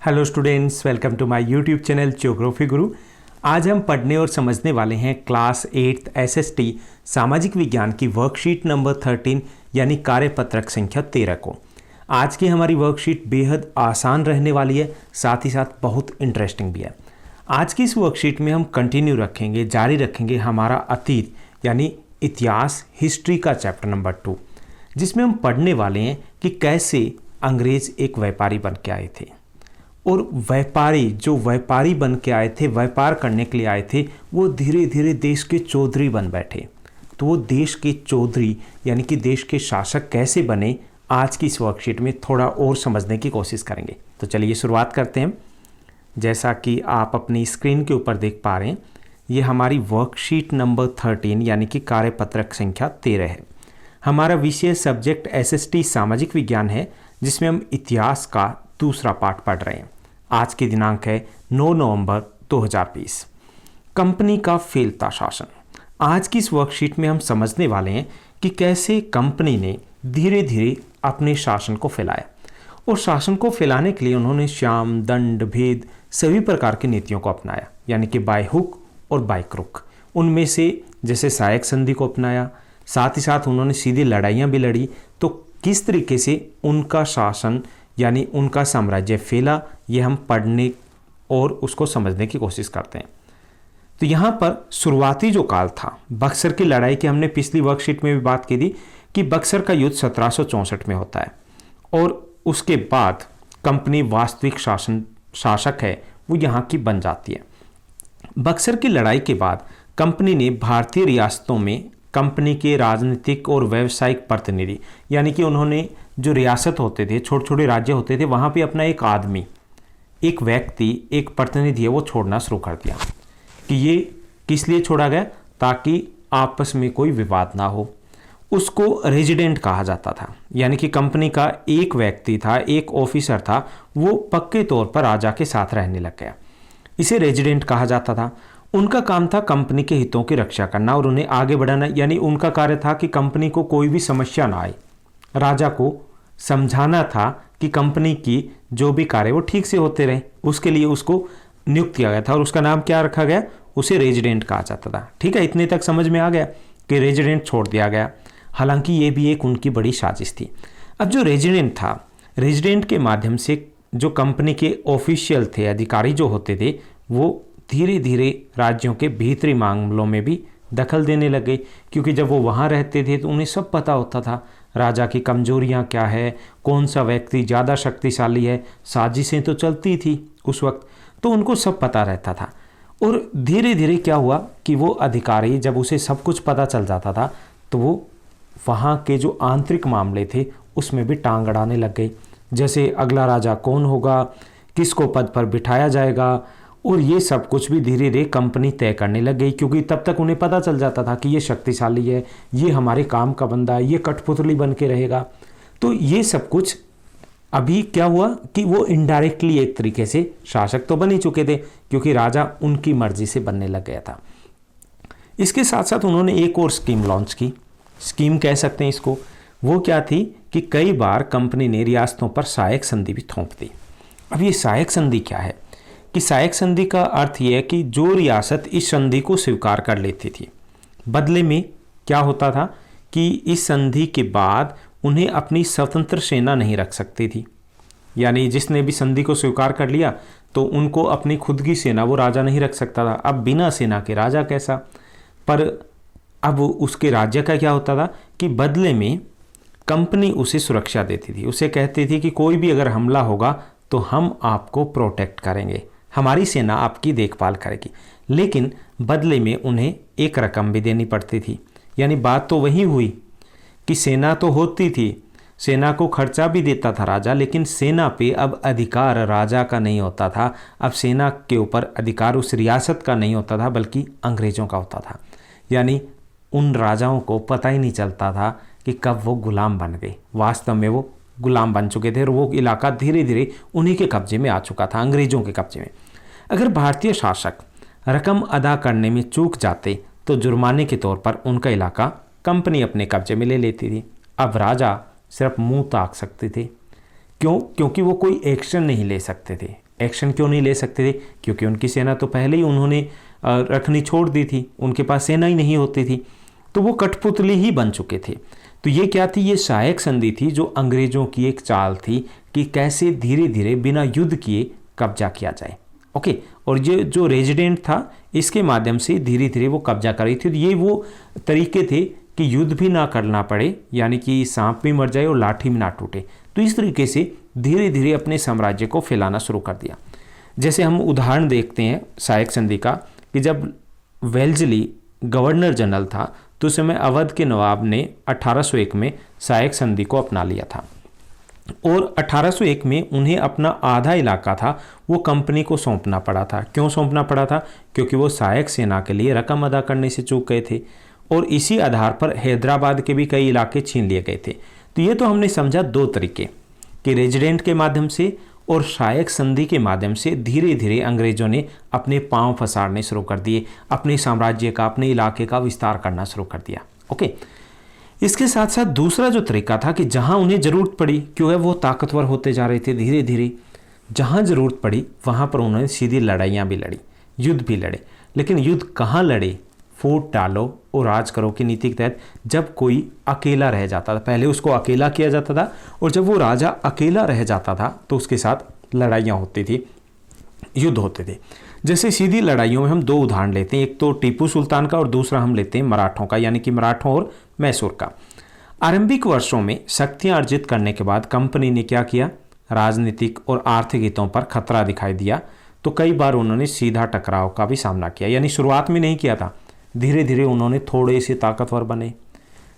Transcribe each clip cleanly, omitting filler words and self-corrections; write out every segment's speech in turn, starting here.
Hello students, welcome to my YouTube channel geography Guru. आज हम पढ़ने और समझने वाले हैं क्लास 8 एसएसटी सामाजिक विज्ञान की वर्कशीट नंबर 13 यानी कार्यपत्रक संख्या 13 को। आज की हमारी वर्कशीट बेहद आसान रहने वाली है, साथ ही साथ बहुत इंटरेस्टिंग भी है। आज की इस वर्कशीट में हम कंटिन्यू रखेंगे, जारी रखेंगे हमारा अतीत यानी इतिहास हिस्ट्री का चैप्टर नंबर 2, जिसमें हम पढ़ने वाले हैं कि कैसे अंग्रेज एक व्यापारी बन के आए थे और व्यापारी बन के आए थे, व्यापार करने के लिए आए थे, वो धीरे धीरे देश के चौधरी बन बैठे। तो वो देश के चौधरी यानी कि देश के शासक कैसे बने, आज की इस वर्कशीट में थोड़ा और समझने की कोशिश करेंगे। तो चलिए शुरुआत करते हैं। जैसा कि आप अपनी स्क्रीन के ऊपर देख पा रहे हैं, ये हमारी वर्कशीट नंबर 13 यानी कि कार्यपत्रक संख्या 13 है। हमारा विषय सब्जेक्ट एसएसटी सामाजिक विज्ञान है, जिसमें हम इतिहास का दूसरा पार्ट पढ़ रहे हैं। आज की दिनांक है 9 नवंबर 2020। कंपनी का फैलता शासन। आज की इस वर्कशीट में हम समझने वाले हैं कि कैसे कंपनी ने धीरे धीरे अपने शासन को फैलाया और शासन को फैलाने के लिए उन्होंने साम, दंड, भेद सभी प्रकार की नीतियों को अपनाया, यानी कि बाय हुक और बाय क्रुक। उनमें से जैसे सहायक संधि को अपनाया, साथ ही साथ उन्होंने सीधी लड़ाइयाँ भी लड़ी। तो किस तरीके से उनका शासन यानी उनका साम्राज्य फैला, ये हम पढ़ने और उसको समझने की कोशिश करते हैं। तो यहाँ पर शुरुआती जो काल था, बक्सर की लड़ाई की हमने पिछली वर्कशीट में भी बात की थी कि बक्सर का युद्ध 1764 में होता है और उसके बाद कंपनी वास्तविक शासक है वो यहाँ की बन जाती है। बक्सर की लड़ाई के बाद कंपनी ने भारतीय रियासतों में कंपनी के राजनीतिक और व्यावसायिक प्रतिनिधि यानी कि उन्होंने जो रियासत होते थे, छोटे छोटे राज्य होते थे, वहाँ पे अपना एक आदमी, एक व्यक्ति, एक प्रतिनिधि है वो छोड़ना शुरू कर दिया। कि ये किस लिए छोड़ा गया? ताकि आपस में कोई विवाद ना हो। उसको रेजिडेंट कहा जाता था, यानी कि कंपनी का एक व्यक्ति था, एक ऑफिसर था, वो पक्के तौर पर राजा के साथ रहने लग गया। इसे रेजिडेंट कहा जाता था। उनका काम था कंपनी के हितों की रक्षा करना और उन्हें आगे बढ़ाना, यानी उनका कार्य था कि कंपनी को कोई भी समस्या ना आए। राजा को समझाना था कि कंपनी की जो भी कार्य वो ठीक से होते रहे, उसके लिए उसको नियुक्त किया गया था और उसका नाम क्या रखा गया? उसे रेजिडेंट कहा जाता था। ठीक है, इतने तक समझ में आ गया कि रेजिडेंट छोड़ दिया गया। हालांकि ये भी एक उनकी बड़ी साजिश थी। अब जो रेजिडेंट था, रेजिडेंट के माध्यम से जो कंपनी के ऑफिशियल थे, अधिकारी जो होते थे, वो धीरे धीरे राज्यों के भीतरी मामलों में भी दखल देने लगे, क्योंकि जब वो वहाँ रहते थे तो उन्हें सब पता होता था राजा की कमजोरियाँ क्या है, कौन सा व्यक्ति ज़्यादा शक्तिशाली है। साजिशें तो चलती थी उस वक्त, तो उनको सब पता रहता था। और धीरे धीरे क्या हुआ कि वो अधिकारी, जब उसे सब कुछ पता चल जाता था, तो वो वहाँ के जो आंतरिक मामले थे उसमें भी टांग अड़ाने लग गई। जैसे अगला राजा कौन होगा, किसको पद पर बिठाया जाएगा, और ये सब कुछ भी धीरे धीरे कंपनी तय करने लग गई, क्योंकि तब तक उन्हें पता चल जाता था कि ये शक्तिशाली है, ये हमारे काम का बंदा है, ये कठपुतली बन के रहेगा। तो ये सब कुछ अभी क्या हुआ कि वो इनडायरेक्टली एक तरीके से शासक तो बन ही चुके थे, क्योंकि राजा उनकी मर्जी से बनने लग गया था। इसके साथ साथ उन्होंने एक और स्कीम लॉन्च की, स्कीम कह सकते हैं इसको। वो क्या थी कि कई बार कंपनी ने रियासतों पर सहायक संधि भी थोप दी। अब ये सहायक संधि क्या है कि सहायक संधि का अर्थ यह है कि जो रियासत इस संधि को स्वीकार कर लेती थी, बदले में क्या होता था कि इस संधि के बाद उन्हें अपनी स्वतंत्र सेना नहीं रख सकती थी। यानी जिसने भी संधि को स्वीकार कर लिया तो उनको अपनी खुद की सेना वो राजा नहीं रख सकता था। अब बिना सेना के राजा कैसा? पर अब उसके राज्य का क्या होता था कि बदले में कंपनी उसे सुरक्षा देती थी। उसे कहती थी कि कोई भी अगर हमला होगा तो हम आपको प्रोटेक्ट करेंगे, हमारी सेना आपकी देखभाल करेगी। लेकिन बदले में उन्हें एक रकम भी देनी पड़ती थी। यानी बात तो वही हुई कि सेना तो होती थी, सेना को खर्चा भी देता था राजा, लेकिन सेना पे अब अधिकार राजा का नहीं होता था। अब सेना के ऊपर अधिकार उस रियासत का नहीं होता था, बल्कि अंग्रेज़ों का होता था। यानी उन राजाओं को पता ही नहीं चलता था कि कब वो गुलाम बन गए। वास्तव में वो गुलाम बन चुके थे और वो इलाका धीरे धीरे उन्हीं के कब्जे में आ चुका था, अंग्रेज़ों के कब्जे में। अगर भारतीय शासक रकम अदा करने में चूक जाते तो जुर्माने के तौर पर उनका इलाका कंपनी अपने कब्जे में ले लेती थी। अब राजा सिर्फ मुंह ताक सकते थे क्योंकि वो कोई एक्शन नहीं ले सकते थे। एक्शन क्यों नहीं ले सकते थे? क्योंकि उनकी सेना तो पहले ही उन्होंने रखनी छोड़ दी थी, उनके पास सेना ही नहीं होती थी, तो वो कठपुतली ही बन चुके थे। तो ये क्या थी? ये सहायक संधि थी, जो अंग्रेजों की एक चाल थी कि कैसे धीरे धीरे बिना युद्ध किए कब्जा किया जाए। ओके, और ये जो रेजिडेंट था, इसके माध्यम से धीरे धीरे वो कब्जा कर रही थी। तो ये वो तरीके थे कि युद्ध भी ना करना पड़े, यानी कि सांप भी मर जाए और लाठी भी ना टूटे। तो इस तरीके से धीरे धीरे अपने साम्राज्य को फैलाना शुरू कर दिया। जैसे हम उदाहरण देखते हैं सहायक संधि का, कि जब वेल्जली गवर्नर जनरल था तो उस समय अवध के नवाब ने 1801 में सहायक संधि को अपना लिया था, और 1801 में उन्हें अपना आधा इलाका था वो कंपनी को सौंपना पड़ा था। क्यों सौंपना पड़ा था? क्योंकि वो सहायक सेना के लिए रकम अदा करने से चूक गए थे, और इसी आधार पर हैदराबाद के भी कई इलाके छीन लिए गए थे। तो ये तो हमने समझा दो तरीके, कि रेजिडेंट के माध्यम से और सहायक संधि के माध्यम से धीरे धीरे अंग्रेजों ने अपने पांव पसारने शुरू कर दिए, अपने साम्राज्य का, अपने इलाके का विस्तार करना शुरू कर दिया। ओके, इसके साथ साथ दूसरा जो तरीका था कि जहां उन्हें जरूरत पड़ी, क्योंकि वो ताकतवर होते जा रहे थे धीरे धीरे, जहां जरूरत पड़ी वहां पर उन्होंने सीधी लड़ाइयाँ भी लड़ी, युद्ध भी लड़े। लेकिन युद्ध कहाँ लड़े? फूट डालो और राज करो की नीति के तहत। जब कोई अकेला रह जाता था, पहले उसको अकेला किया जाता था, और जब वो राजा अकेला रह जाता था तो उसके साथ लड़ाइयाँ होती थी, युद्ध होते थे। जैसे सीधी लड़ाइयों में हम दो उदाहरण लेते हैं, एक तो टीपू सुल्तान का और दूसरा हम लेते हैं मराठों का, यानी कि मराठों और मैसूर का। आरंभिक वर्षों में शक्तियाँ अर्जित करने के बाद कंपनी ने क्या किया? राजनीतिक और आर्थिक हितों पर खतरा दिखाई दिया, तो कई बार उन्होंने सीधा टकराव का भी सामना किया। यानी शुरुआत में नहीं किया था, धीरे धीरे उन्होंने थोड़े से ताकतवर बने,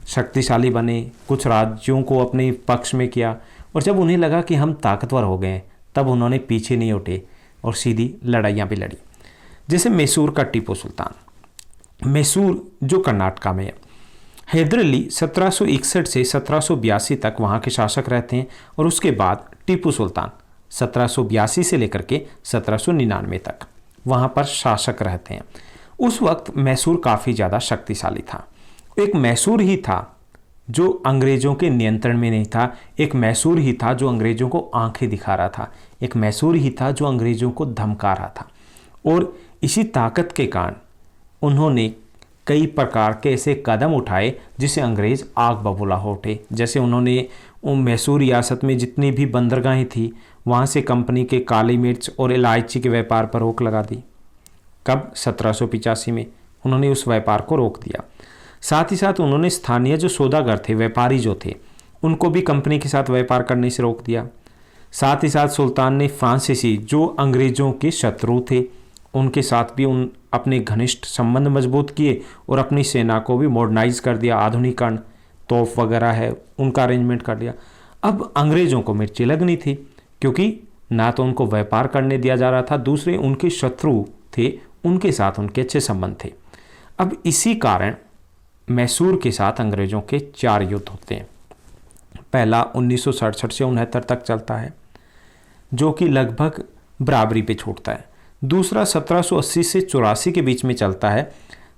शक्तिशाली बने, कुछ राज्यों को अपने पक्ष में किया, और जब उन्हें लगा कि हम ताकतवर हो गए तब उन्होंने पीछे नहीं हटे और सीधी लड़ाइयाँ भी लड़ी। जैसे मैसूर का टीपू सुल्तान, मैसूर जो कर्नाटका में है, हैदर अली 1761 से 1782 तक वहाँ के शासक रहते हैं, और उसके बाद टीपू सुल्तान 1782 से लेकर के 1799 तक वहाँ पर शासक रहते हैं। उस वक्त मैसूर काफ़ी ज़्यादा शक्तिशाली था। एक मैसूर ही था जो अंग्रेज़ों के नियंत्रण में नहीं था, एक मैसूर ही था जो अंग्रेज़ों को आंखें दिखा रहा था, एक मैसूर ही था जो अंग्रेज़ों को धमका रहा था। और इसी ताकत के कारण उन्होंने कई प्रकार के ऐसे कदम उठाए जिसे अंग्रेज़ आग बबूला हो उठे। जैसे उन्होंने मैसूर रियासत में जितनी भी बंदरगाहें थी वहाँ से कंपनी के काली मिर्च और इलायची के व्यापार पर रोक लगा दी। कब? 1785 में उन्होंने उस व्यापार को रोक दिया। साथ ही साथ उन्होंने स्थानीय जो सौदागर थे, व्यापारी जो थे, उनको भी कंपनी के साथ व्यापार करने से रोक दिया। साथ ही साथ सुल्तान ने फ्रांसीसी जो अंग्रेज़ों के शत्रु थे उनके साथ भी अपने घनिष्ठ संबंध मजबूत किए और अपनी सेना को भी मॉडर्नाइज कर दिया, आधुनिकरण, तोप वगैरह है उनका अरेंजमेंट कर दिया। अब अंग्रेज़ों को मिर्ची लगनी थी, क्योंकि ना तो उनको व्यापार करने दिया जा रहा था, दूसरे उनके शत्रु थे, उनके साथ उनके अच्छे संबंध थे। अब इसी कारण मैसूर के साथ अंग्रेज़ों के 4 युद्ध होते हैं। पहला 1967 से 69 तक चलता है, जो कि लगभग बराबरी पे छूटता है। दूसरा 1780 से 84 के बीच में चलता है,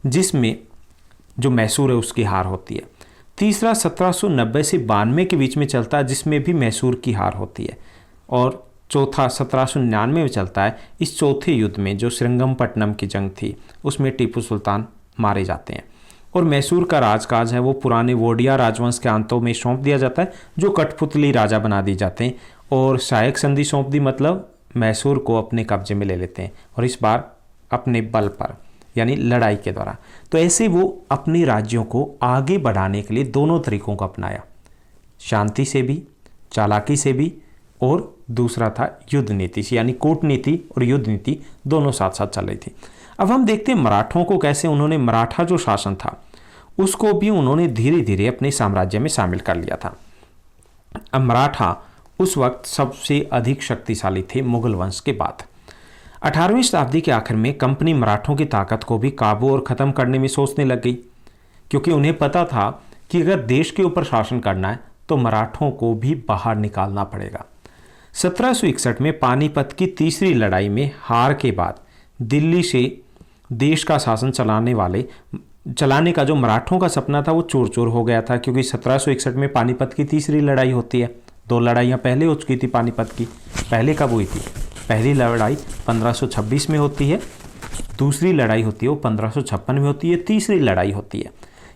जिसमें जो मैसूर है उसकी हार होती है। तीसरा 1790 से 92 के बीच में चलता है, जिसमें भी मैसूर की हार होती है। और चौथा 1799 में चलता है। इस चौथे युद्ध में जो श्रीरंगपट्टनम की जंग थी उसमें टीपू सुल्तान मारे जाते हैं, और मैसूर का राजकाज है वो पुराने वोडिया राजवंश के आंतों में सौंप दिया जाता है, जो कठपुतली राजा बना दी जाते हैं। और सहायक संधि सौंप दी, मतलब मैसूर को अपने कब्जे में ले लेते हैं, और इस बार अपने बल पर, यानी लड़ाई के द्वारा। तो ऐसे वो अपने राज्यों को आगे बढ़ाने के लिए दोनों तरीकों को अपनाया, शांति से भी, चालाकी से भी, और दूसरा था युद्ध नीति से, यानी कूटनीति और युद्ध नीति दोनों साथ साथ चल रही थी। अब हम देखते हैं मराठों को कैसे उन्होंने, मराठा जो शासन था उसको भी उन्होंने धीरे धीरे अपने साम्राज्य में शामिल कर लिया था। अब मराठा उस वक्त सबसे अधिक शक्तिशाली थे मुगल वंश के बाद। 18वीं शताब्दी के आखिर में कंपनी मराठों की ताकत को भी काबू और ख़त्म करने में सोचने लग गई, क्योंकि उन्हें पता था कि अगर देश के ऊपर शासन करना है तो मराठों को भी बाहर निकालना पड़ेगा। 1761 में पानीपत की तीसरी लड़ाई में हार के बाद दिल्ली से देश का शासन चलाने का जो मराठों का सपना था वो चूर चूर हो गया था, क्योंकि 1761 में पानीपत की तीसरी लड़ाई होती है 2 लड़ाइयाँ पहले हो चुकी थी पानीपत की। पहले कब हुई थी? पहली लड़ाई 1526 में होती है, दूसरी लड़ाई होती है वो 1556 में होती है, तीसरी लड़ाई होती है,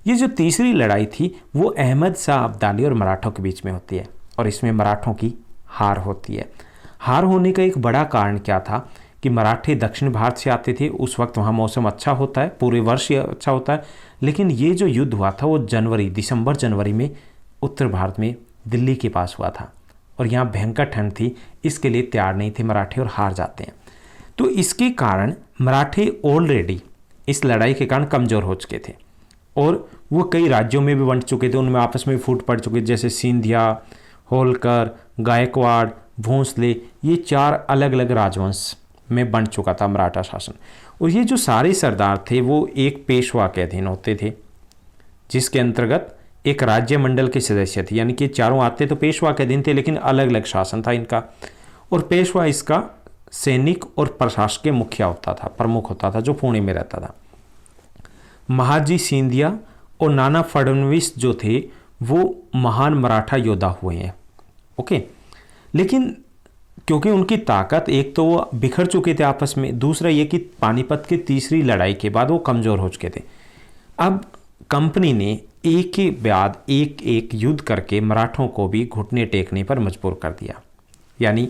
ये जो तीसरी लड़ाई थी वो अहमद शाह अब्दाली और मराठों के बीच में होती है और इसमें मराठों की हार होती है। हार होने का एक बड़ा कारण क्या था कि मराठे दक्षिण भारत से आते थे, उस वक्त वहाँ मौसम अच्छा होता है, पूरे वर्ष अच्छा होता है, लेकिन ये जो युद्ध हुआ था वो दिसंबर जनवरी में उत्तर भारत में दिल्ली के पास हुआ था और यहाँ भयंकर ठंड थी, इसके लिए तैयार नहीं थे मराठे और हार जाते हैं। तो इसके कारण मराठे ऑलरेडी इस लड़ाई के कारण कमज़ोर हो चुके थे और वो कई राज्यों में भी बंट चुके थे, उनमें आपस में फूट पड़ चुके थे, जैसे सिंधिया, होलकर, गायकवाड़, भोंसले, ये 4 अलग अलग राजवंश में बंट चुका था मराठा शासन। और ये जो सारे सरदार थे वो एक पेशवा के अधीन होते थे, जिसके अंतर्गत एक राज्य मंडल के सदस्य थे, यानी कि चारों आते तो पेशवा के अधीन थे लेकिन अलग अलग शासन था इनका। और पेशवा इसका सैनिक और प्रशासकीय मुखिया होता था, प्रमुख होता था, जो पुणे में रहता था। महाजी सिंधिया और नाना फडणवीस जो थे वो महान मराठा योद्धा हुए हैं, ओके। लेकिन क्योंकि उनकी ताकत, एक तो वो बिखर चुके थे आपस में, दूसरा ये कि पानीपत की तीसरी लड़ाई के बाद वो कमज़ोर हो चुके थे। अब कंपनी ने एक के बाद एक युद्ध करके मराठों को भी घुटने टेकने पर मजबूर कर दिया, यानी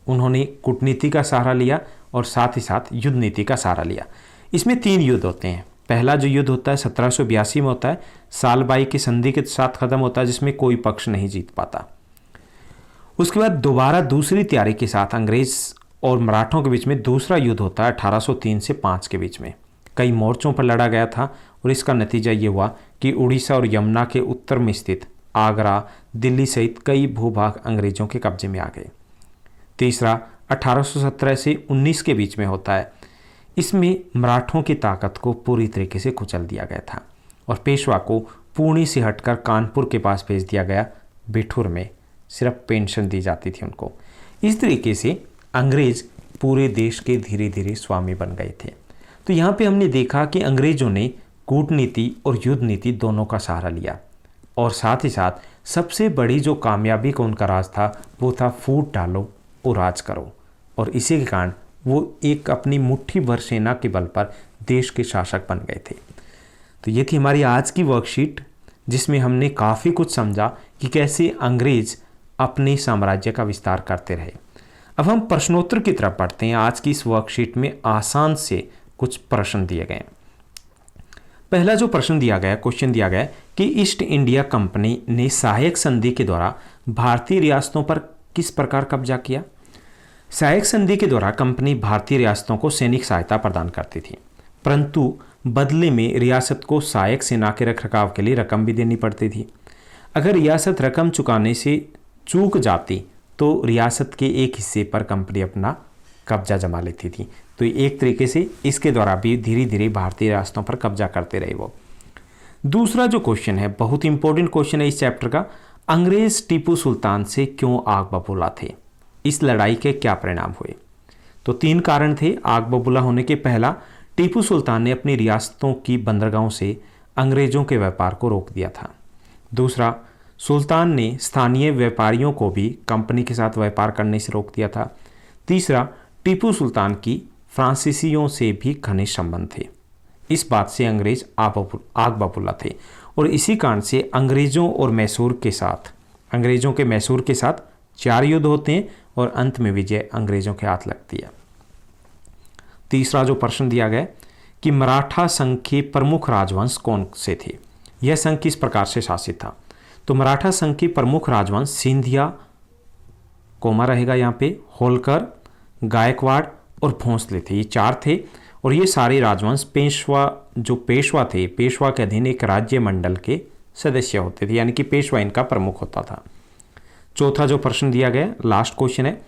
उन्होंने कूटनीति का सहारा लिया और साथ ही साथ युद्ध नीति का सहारा लिया। इसमें 3 युद्ध होते हैं। पहला जो युद्ध होता है 1782 में होता है, सालबाई की संधि के साथ खत्म होता है, जिसमें कोई पक्ष नहीं जीत पाता। उसके बाद दोबारा दूसरी तैयारी के साथ अंग्रेज और मराठों के बीच में दूसरा युद्ध होता है 1803 से 5 के बीच में। कई मोर्चों पर लड़ा गया था और इसका नतीजा ये हुआ कि उड़ीसा और यमुना के उत्तर में स्थित आगरा, दिल्ली सहित कई भूभाग अंग्रेजों के कब्जे में आ गए। तीसरा 1817 से 19 के बीच में होता है। इसमें मराठों की ताकत को पूरी तरीके से कुचल दिया गया था और पेशवा को पुणे से हटकर कानपुर के पास भेज दिया गया। बिठूर में सिर्फ पेंशन दी जाती थी उनको। इस तरीके से अंग्रेज पूरे देश के धीरे धीरे स्वामी बन गए थे। तो यहाँ पे हमने देखा कि अंग्रेजों ने कूटनीति और युद्ध नीति दोनों का सहारा लिया और साथ ही साथ सबसे बड़ी जो कामयाबी का उनका राज था वो था फूट डालो और राज करो, और इसी के कारण वो एक अपनी मुट्ठी भर सेना के बल पर देश के शासक बन गए थे। तो ये थी हमारी आज की वर्कशीट, जिसमें हमने काफ़ी कुछ समझा कि कैसे अंग्रेज अपने साम्राज्य का विस्तार करते रहे। अब हम प्रश्नोत्तर की तरफ पढ़ते हैं। आज की इस वर्कशीट में आसान से कुछ प्रश्न दिए गए। पहला जो प्रश्न दिया गया, क्वेश्चन दिया गया कि ईस्ट इंडिया कंपनी ने सहायक संधि के द्वारा भारतीय रियासतों पर किस प्रकार कब्जा किया। सहायक संधि के द्वारा कंपनी भारतीय रियासतों को सैनिक सहायता प्रदान करती थी, परंतु बदले में रियासत को सहायक सेना के रखरखाव के लिए रकम भी देनी पड़ती थी। अगर रियासत रकम चुकाने से चूक जाती तो रियासत के एक हिस्से पर कंपनी अपना कब्जा जमा लेती थी। तो एक तरीके से इसके द्वारा भी धीरे धीरे भारतीय रियासतों पर कब्जा करते रहे वो। दूसरा जो क्वेश्चन है, बहुत इंपॉर्टेंट क्वेश्चन है इस चैप्टर का, अंग्रेज टीपू सुल्तान से क्यों आग बबूला थे, इस लड़ाई के क्या परिणाम हुए। तो 3 कारण थे आग बबूला होने के। पहला, टीपू सुल्तान ने अपनी रियासतों की बंदरगाहों से अंग्रेजों के व्यापार को रोक दिया था। दूसरा, सुल्तान ने स्थानीय व्यापारियों को भी कंपनी के साथ व्यापार करने से रोक दिया था। तीसरा, टीपू सुल्तान की फ्रांसीसियों से भी घनिष्ठ संबंध थे। इस बात से अंग्रेज आग बबूला थे और इसी कारण से अंग्रेजों के मैसूर के साथ 4 युद्ध होते हैं और अंत में विजय अंग्रेजों के हाथ लगती है। तीसरा जो प्रश्न दिया गया कि मराठा संघ के प्रमुख राजवंश कौन से थे, यह संघ किस प्रकार से शासित था। तो मराठा संघ के प्रमुख राजवंश सिंधिया, कोमा रहेगा यहाँ पे, होलकर, गायकवाड़ और भोंसले थे। ये 4 थे और ये सारे राजवंश पेशवा थे, पेशवा के अधीन एक राज्य मंडल के सदस्य होते थे, यानी कि पेशवा इनका प्रमुख होता था। चौथा जो प्रश्न दिया गया, लास्ट क्वेश्चन है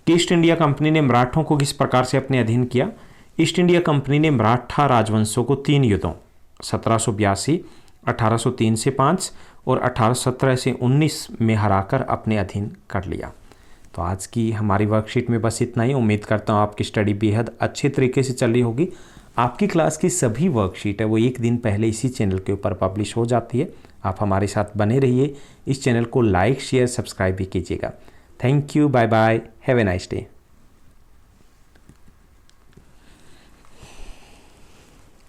कि ईस्ट इंडिया कंपनी ने मराठों को किस प्रकार से अपने अधीन किया। ईस्ट इंडिया कंपनी ने मराठा राजवंशों को 3 युद्धों 1782, 1803 से 5 और 1817 से 19 में हराकर अपने अधीन कर लिया। तो आज की हमारी वर्कशीट में बस इतना ही। उम्मीद करता हूँ आपकी स्टडी बेहद अच्छे तरीके से चल रही होगी। आपकी क्लास की सभी वर्कशीट है वो एक दिन पहले इसी चैनल के ऊपर पब्लिश हो जाती है, आप हमारे साथ बने रहिए, इस चैनल को लाइक शेयर सब्सक्राइब भी कीजिएगा। Thank you, bye bye, have a nice day.